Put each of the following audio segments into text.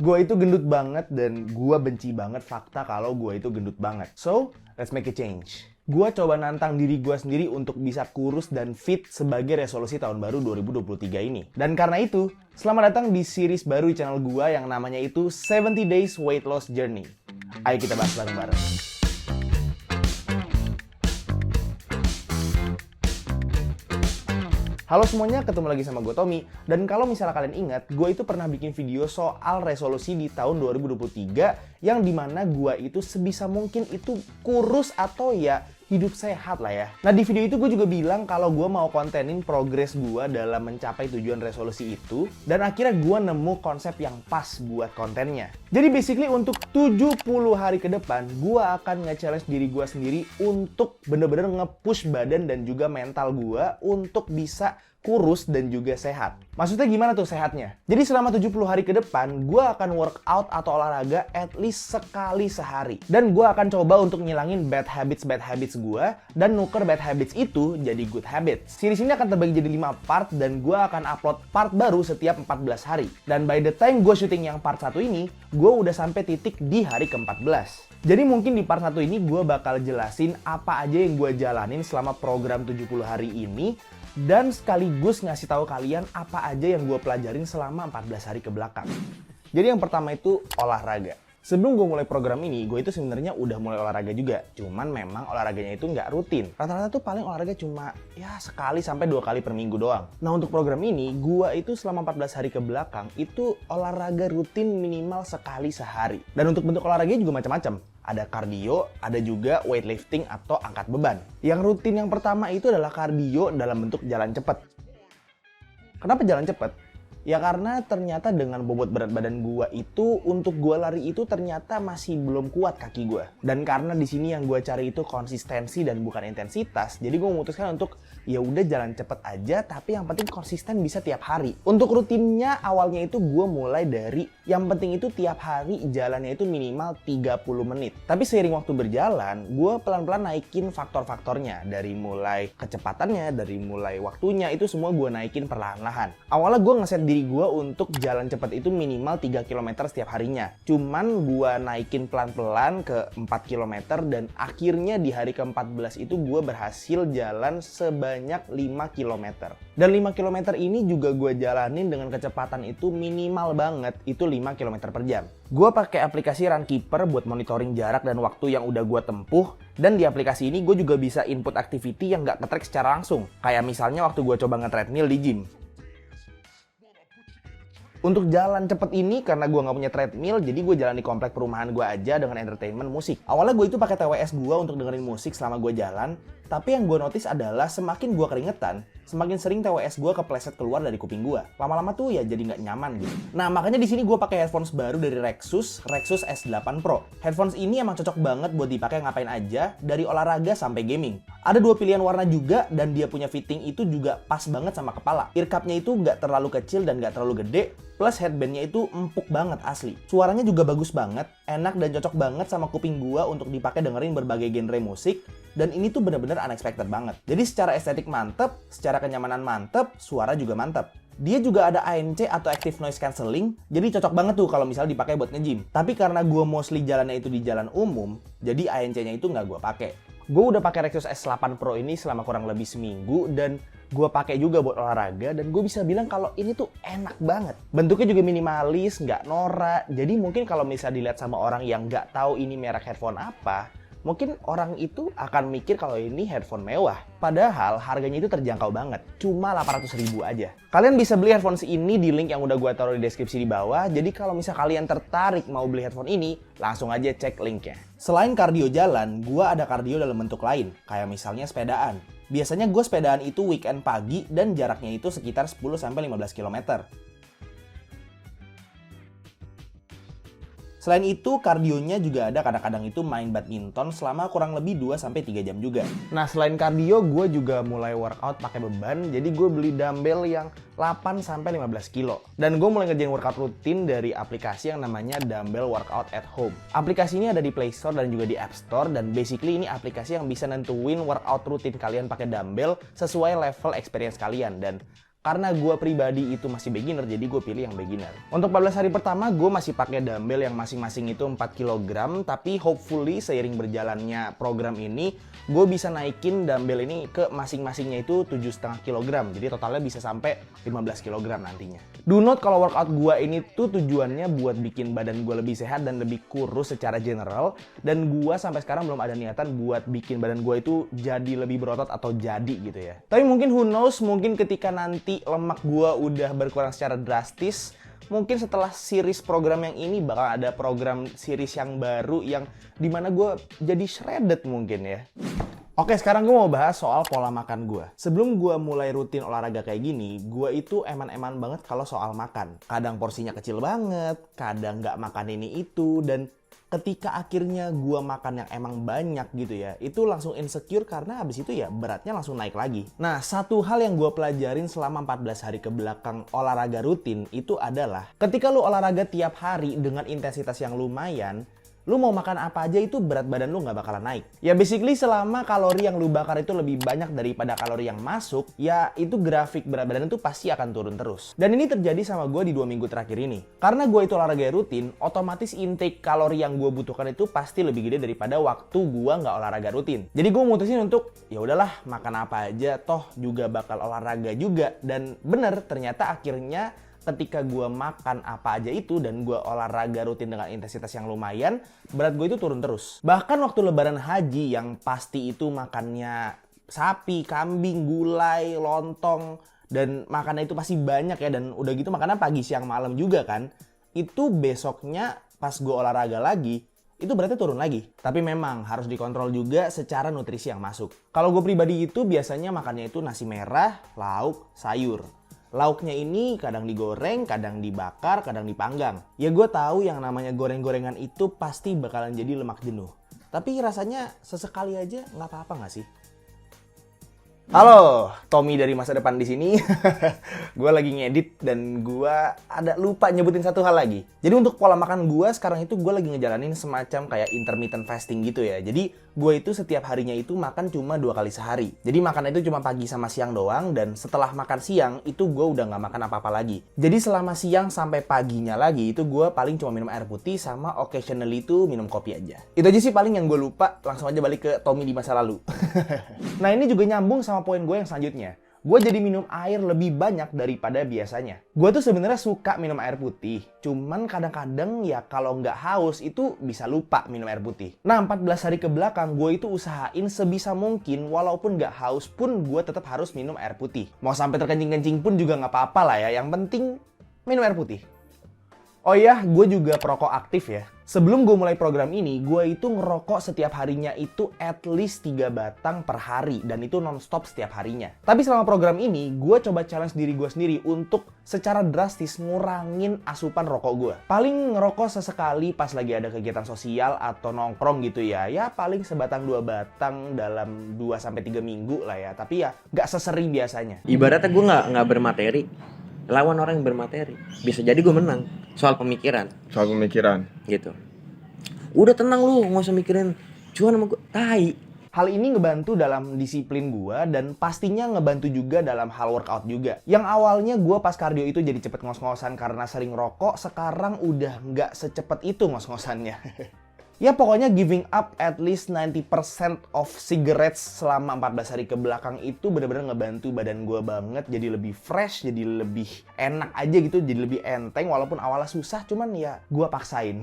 Gue itu gendut banget dan gue benci banget fakta kalau gue itu gendut banget. So, let's make a change. Gue coba nantang diri gue sendiri untuk bisa kurus dan fit sebagai resolusi tahun baru 2023 ini. Dan karena itu, selamat datang di series baru di channel gue yang namanya itu 70 Days Weight Loss Journey. Ayo kita bahas bareng-bareng. Halo semuanya, ketemu lagi sama gue Tommy. Dan kalau misalnya kalian ingat, gue itu pernah bikin video soal resolusi di tahun 2023 yang dimana gue itu sebisa mungkin itu kurus atau ya hidup sehat lah ya. Nah di video itu gue juga bilang kalau gue mau kontenin progres gue dalam mencapai tujuan resolusi itu. Dan akhirnya gue nemu konsep yang pas buat kontennya. Jadi basically untuk 70 hari ke depan, gue akan nge-challenge diri gue sendiri untuk bener-bener nge-push badan dan juga mental gue untuk bisa kurus dan juga sehat. Maksudnya gimana tuh sehatnya? Jadi selama 70 hari ke depan, gue akan workout atau olahraga at least sekali sehari. Dan gue akan coba untuk ngilangin bad habits gue dan nuker bad habits itu jadi good habits. Series ini akan terbagi jadi 5 part dan gue akan upload part baru setiap 14 hari. Dan by the time gue syuting yang part 1 ini, gue udah sampai titik di hari ke-14. Jadi mungkin di part 1 ini gue bakal jelasin apa aja yang gue jalanin selama program 70 hari ini dan sekaligus ngasih tahu kalian apa aja yang gue pelajarin selama 14 hari ke belakang. Jadi yang pertama itu olahraga. Sebelum gue mulai program ini, gue itu sebenarnya udah mulai olahraga juga. Cuman memang olahraganya itu nggak rutin. Rata-rata tuh paling olahraga cuma ya sekali sampai 2 kali per minggu doang. Nah untuk program ini, gue itu selama 14 hari ke belakang itu olahraga rutin minimal sekali sehari. Dan untuk bentuk olahraganya juga macam-macam. Ada kardio, ada juga weightlifting atau angkat beban. Yang rutin yang pertama itu adalah kardio dalam bentuk jalan cepat. Kenapa jalan cepat? Ya karena ternyata dengan bobot berat badan gua itu untuk gua lari itu ternyata masih belum kuat kaki gua. Dan karena di sini yang gua cari itu konsistensi dan bukan intensitas, jadi gua memutuskan untuk ya udah jalan cepet aja tapi yang penting konsisten bisa tiap hari. Untuk rutinnya awalnya itu gua mulai dari yang penting itu tiap hari jalannya itu minimal 30 menit. Tapi seiring waktu berjalan, gua pelan-pelan naikin faktor-faktornya dari mulai kecepatannya, dari mulai waktunya itu semua gua naikin perlahan-lahan. Awalnya gua ngeset diri gue untuk jalan cepat itu minimal 3 km setiap harinya. Cuman gue naikin pelan-pelan ke 4 km dan akhirnya di hari ke-14 itu gue berhasil jalan sebanyak 5 km. Dan 5 km ini juga gue jalanin dengan kecepatan itu minimal banget, itu 5 km per jam. Gue pakai aplikasi Runkeeper buat monitoring jarak dan waktu yang udah gue tempuh. Dan di aplikasi ini gue juga bisa input activity yang gak nge-track secara langsung. Kayak misalnya waktu gue coba nge-treadmill di gym. Untuk jalan cepet ini karena gue nggak punya treadmill, jadi gue jalan di komplek perumahan gue aja dengan entertainment musik. Awalnya gue itu pakai TWS gue untuk dengerin musik selama gue jalan, tapi yang gue notice adalah semakin gue keringetan, semakin sering TWS gue kepleset keluar dari kuping gue. Lama-lama tuh ya jadi nggak nyaman gitu. Nah makanya di sini gue pakai headphones baru dari Rexus S8 Pro. Headphones ini emang cocok banget buat dipakai ngapain aja, dari olahraga sampai gaming. Ada 2 pilihan warna juga dan dia punya fitting itu juga pas banget sama kepala. Earcupnya itu nggak terlalu kecil dan nggak terlalu gede. Plus headbandnya itu empuk banget asli. Suaranya juga bagus banget, enak dan cocok banget sama kuping gua untuk dipakai dengerin berbagai genre musik. Dan ini tuh bener-bener unexpected banget. Jadi secara estetik mantep, secara kenyamanan mantep, suara juga mantep. Dia juga ada ANC atau Active Noise Cancelling, jadi cocok banget tuh kalau misalnya dipakai buat nge-gym. Tapi karena gua mostly jalannya itu di jalan umum, jadi ANC-nya itu nggak gua pakai. Gue udah pakai Rexus S8 Pro ini selama kurang lebih seminggu dan gue pakai juga buat olahraga dan gue bisa bilang kalau ini tuh enak banget. Bentuknya juga minimalis, nggak norak. Jadi mungkin kalau misalnya dilihat sama orang yang nggak tahu ini merek headphone apa, mungkin orang itu akan mikir kalau ini headphone mewah. Padahal harganya itu terjangkau banget, cuma 800.000 aja. Kalian bisa beli headphones ini di link yang udah gue taruh di deskripsi di bawah. Jadi kalau misalnya kalian tertarik mau beli headphone ini, langsung aja cek linknya. Selain kardio jalan, gue ada kardio dalam bentuk lain, kayak misalnya sepedaan. Biasanya gue sepedaan itu weekend pagi dan jaraknya itu sekitar 10-15 km. Selain itu, kardionya juga ada kadang-kadang itu main badminton selama kurang lebih 2-3 jam juga. Nah, selain kardio, gue juga mulai workout pakai beban. Jadi gue beli dumbbell yang 8-15 kilo. Dan gue mulai ngerjain workout rutin dari aplikasi yang namanya Dumbbell Workout at Home. Aplikasi ini ada di Play Store dan juga di App Store. Dan basically ini aplikasi yang bisa nentuin workout rutin kalian pakai dumbbell sesuai level experience kalian. Dan Karena gue pribadi itu masih beginner, jadi gue pilih yang beginner. Untuk 14 hari pertama, gue masih pakai dumbbell yang masing-masing itu 4 kg. Tapi hopefully seiring berjalannya program ini, gue bisa naikin dumbbell ini ke masing-masingnya itu 7,5 kg. Jadi totalnya bisa sampai 15 kg nantinya. Do note kalau workout gue ini tuh tujuannya buat bikin badan gue lebih sehat dan lebih kurus secara general. Dan gue sampai sekarang belum ada niatan buat bikin badan gue itu jadi lebih berotot atau jadi gitu ya. Tapi mungkin who knows, mungkin ketika nanti lemak gua udah berkurang secara drastis, mungkin setelah series program yang ini bakal ada program series yang baru yang dimana gua jadi shredded mungkin ya. Oke, sekarang gue mau bahas soal pola makan gue. Sebelum gue mulai rutin olahraga kayak gini, gue itu eman-eman banget kalau soal makan. Kadang porsinya kecil banget, kadang nggak makan ini itu, dan ketika akhirnya gue makan yang emang banyak gitu ya, itu langsung insecure karena habis itu ya beratnya langsung naik lagi. Nah, satu hal yang gue pelajarin selama 14 hari ke belakang olahraga rutin itu adalah ketika lu olahraga tiap hari dengan intensitas yang lumayan, lu mau makan apa aja itu berat badan lu nggak bakalan naik. Ya basically selama kalori yang lu bakar itu lebih banyak daripada kalori yang masuk, ya itu grafik berat badan itu pasti akan turun terus. Dan ini terjadi sama gue di 2 minggu terakhir ini. Karena gue itu olahraga rutin, otomatis intake kalori yang gue butuhkan itu pasti lebih gede daripada waktu gue nggak olahraga rutin. Jadi gue mutusin untuk ya udahlah makan apa aja, toh juga bakal olahraga juga. Dan bener ternyata akhirnya ketika gue makan apa aja itu dan gue olahraga rutin dengan intensitas yang lumayan, berat gue itu turun terus. Bahkan waktu lebaran haji yang pasti itu makannya sapi, kambing, gulai, lontong, dan makannya itu pasti banyak ya, dan udah gitu makannya pagi, siang, malam juga kan. Itu besoknya pas gue olahraga lagi, itu beratnya turun lagi. Tapi memang harus dikontrol juga secara nutrisi yang masuk. Kalau gue pribadi itu biasanya makannya itu nasi merah, lauk, sayur. Lauknya ini kadang digoreng, kadang dibakar, kadang dipanggang. Ya gue tahu yang namanya goreng-gorengan itu pasti bakalan jadi lemak jenuh. Tapi rasanya sesekali aja nggak apa-apa nggak sih? Halo, Tommy dari masa depan di sini. Gue lagi ngedit dan gue ada lupa nyebutin satu hal lagi. Jadi untuk pola makan gue sekarang itu gue lagi ngejalanin semacam kayak intermittent fasting gitu ya. Jadi gue itu setiap harinya itu makan cuma 2 kali sehari. Jadi makan itu cuma pagi sama siang doang, dan setelah makan siang itu gue udah nggak makan apa-apa lagi. Jadi selama siang sampai paginya lagi itu gue paling cuma minum air putih sama occasionally itu minum kopi aja. Itu aja sih paling yang gue lupa. Langsung aja balik ke Tommy di masa lalu. Nah ini juga nyambung sama poin gue yang selanjutnya. Gue jadi minum air lebih banyak daripada biasanya. Gue tuh sebenarnya suka minum air putih. Cuman kadang-kadang ya kalau nggak haus itu bisa lupa minum air putih. Nah 14 hari ke belakang gue itu usahain sebisa mungkin walaupun nggak haus pun gue tetap harus minum air putih. Mau sampai terkencing-kencing pun juga nggak apa-apa lah ya. Yang penting minum air putih. Oh iya, gue juga perokok aktif ya. Sebelum gue mulai program ini, gue itu ngerokok setiap harinya itu at least 3 batang per hari. Dan itu non-stop setiap harinya. Tapi selama program ini, gue coba challenge diri gue sendiri untuk secara drastis ngurangin asupan rokok gue. Paling ngerokok sesekali pas lagi ada kegiatan sosial atau nongkrong gitu ya. Ya paling sebatang 2 batang dalam 2-3 minggu lah ya. Tapi ya gak sesering biasanya. Ibaratnya gue nggak bermateri, lawan orang yang bermateri, bisa jadi gue menang soal pemikiran gitu. Udah tenang lu, nggak usah mikirin cuan sama gue, tai. Hal ini ngebantu dalam disiplin gue dan pastinya ngebantu juga dalam hal workout juga. Yang awalnya gue pas kardio itu jadi cepet ngos-ngosan karena sering rokok, sekarang udah nggak secepat itu ngos-ngosannya. Ya pokoknya giving up at least 90% of cigarettes selama 14 hari ke belakang itu benar-benar ngebantu badan gue banget. Jadi lebih fresh, jadi lebih enak aja gitu, jadi lebih enteng. Walaupun awalnya susah, cuman ya gue paksain.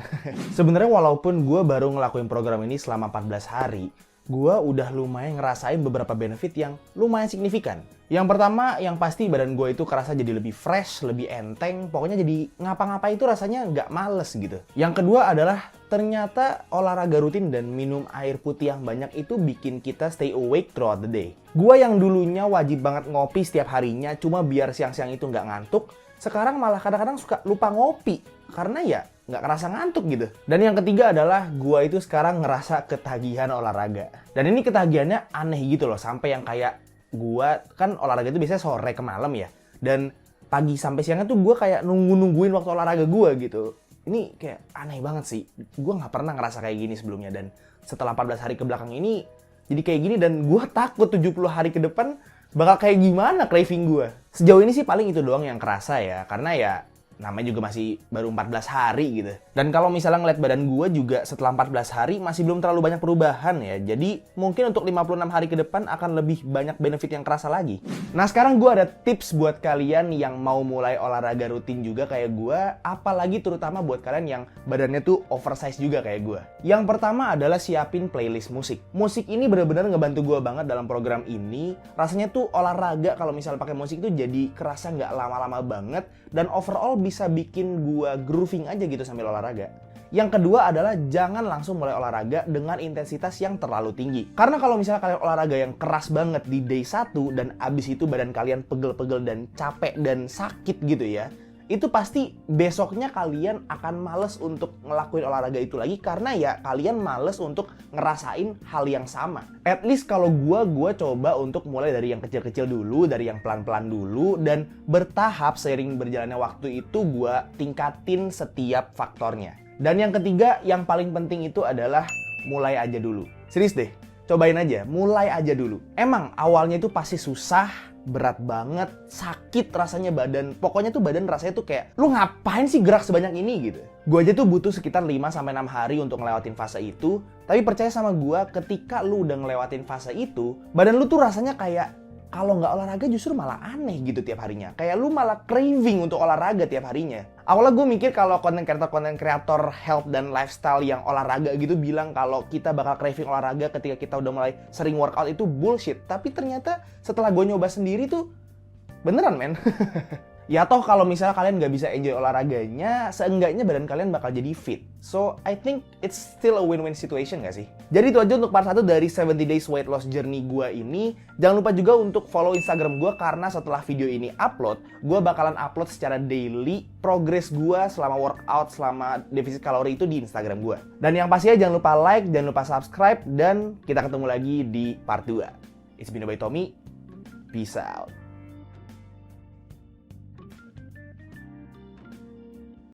Sebenarnya walaupun gue baru ngelakuin program ini selama 14 hari, gue udah lumayan ngerasain beberapa benefit yang lumayan signifikan. Yang pertama, yang pasti badan gue itu kerasa jadi lebih fresh, lebih enteng. Pokoknya jadi ngapa-ngapain itu rasanya nggak males gitu. Yang kedua adalah ternyata olahraga rutin dan minum air putih yang banyak itu bikin kita stay awake throughout the day. Gue yang dulunya wajib banget ngopi setiap harinya cuma biar siang-siang itu nggak ngantuk, sekarang malah kadang-kadang suka lupa ngopi karena ya nggak kerasa ngantuk gitu. Dan yang ketiga adalah gue itu sekarang ngerasa ketagihan olahraga. Dan ini ketagihannya aneh gitu loh, sampai yang kayak gue kan olahraga itu biasanya sore ke malam ya. Dan pagi sampai siangnya tuh gue kayak nungguin waktu olahraga gue gitu. Ini kayak aneh banget sih. Gue nggak pernah ngerasa kayak gini sebelumnya. Dan setelah 14 hari ke belakang ini jadi kayak gini, dan gue takut 70 hari ke depan bakal kayak gimana craving gue. Sejauh ini sih paling itu doang yang kerasa ya, karena ya namanya juga masih baru 14 hari gitu. Dan kalau misalnya ngeliat badan gue juga setelah 14 hari masih belum terlalu banyak perubahan ya. Jadi mungkin untuk 56 hari ke depan akan lebih banyak benefit yang kerasa lagi. Nah sekarang gue ada tips buat kalian yang mau mulai olahraga rutin juga kayak gue. Apalagi terutama buat kalian yang badannya tuh oversize juga kayak gue. Yang pertama adalah siapin playlist musik. Musik ini benar-benar ngebantu gue banget dalam program ini. Rasanya tuh olahraga kalau misalnya pakai musik tuh jadi kerasa nggak lama-lama banget. Dan overall bisa bikin gua grooving aja gitu sambil olahraga. Yang kedua adalah jangan langsung mulai olahraga dengan intensitas yang terlalu tinggi. Karena kalau misalnya kalian olahraga yang keras banget di day 1 dan abis itu badan kalian pegel-pegel dan capek dan sakit gitu ya, itu pasti besoknya kalian akan males untuk ngelakuin olahraga itu lagi karena ya kalian males untuk ngerasain hal yang sama. At least kalau gua coba untuk mulai dari yang kecil-kecil dulu, dari yang pelan-pelan dulu, dan bertahap seiring berjalannya waktu itu gua tingkatin setiap faktornya. Dan yang ketiga, yang paling penting itu adalah mulai aja dulu. Serius deh, cobain aja, mulai aja dulu. Emang awalnya itu pasti susah, berat banget, sakit rasanya badan. Pokoknya tuh badan rasanya tuh kayak, lu ngapain sih gerak sebanyak ini gitu. Gue aja tuh butuh sekitar 5-6 hari untuk ngelewatin fase itu. Tapi percaya sama gue, ketika lu udah ngelewatin fase itu, badan lu tuh rasanya kayak, kalau nggak olahraga justru malah aneh gitu tiap harinya. Kayak lu malah craving untuk olahraga tiap harinya. Awalnya gue mikir kalau konten kreator health dan lifestyle yang olahraga gitu bilang kalau kita bakal craving olahraga ketika kita udah mulai sering workout itu bullshit. Tapi ternyata setelah gue nyoba sendiri tuh beneran men. Ya toh kalau misalnya kalian nggak bisa enjoy olahraganya, seenggaknya badan kalian bakal jadi fit. So, I think it's still a win-win situation nggak sih? Jadi itu aja untuk part 1 dari 70 Days Weight Loss Journey gue ini. Jangan lupa juga untuk follow Instagram gue karena setelah video ini upload, gue bakalan upload secara daily progress gue selama workout, selama defisit kalori itu di Instagram gue. Dan yang pastinya jangan lupa like, jangan lupa subscribe, dan kita ketemu lagi di part 2. It's been by Tommy. Peace out.